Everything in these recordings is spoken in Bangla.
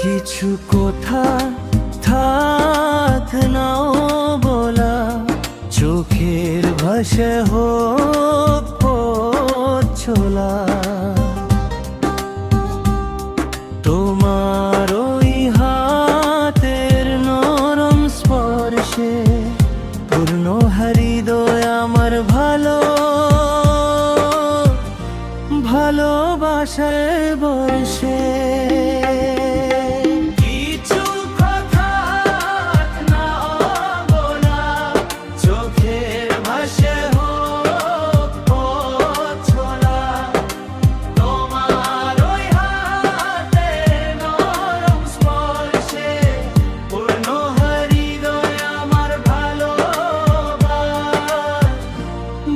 কিছু কথা থাক নাও বলা, চোখের ভাষা হোক পথ চলা। তোমার ওই হাতের নরম স্পর্শে পূর্ণ হৃদয় আমার ভালোবাসার বর্ষে। কিছু কথা না বলা, চোখের ভাষা হোক পথ চলা। তোমার ওই হাতের নরম স্পর্শে পূর্ণ হৃদয় আমার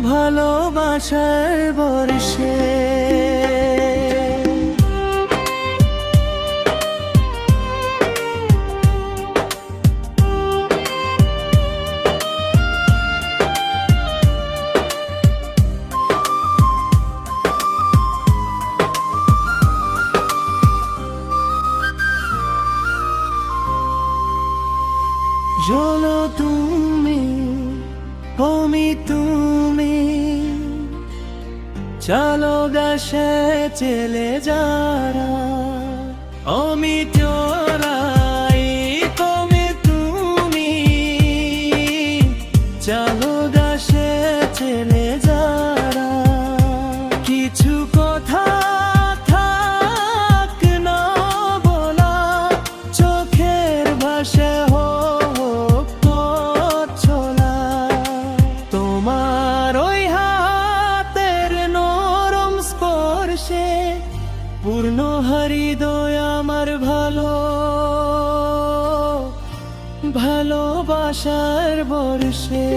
ভালোবাসার বর্ষে। চলো তুমি, তুমি চলো দেশে চলে যারা, আমি চোরাই তুমি চলো দেশে চলে যারা। কিছু কথা থাক না বলা, চোখের ভাষা হোক পথ চলা। তোমার ওই হাতের নরম স্পর্শে পূর্ণ হৃদয় আমার ভালোবাসার বর্ষে।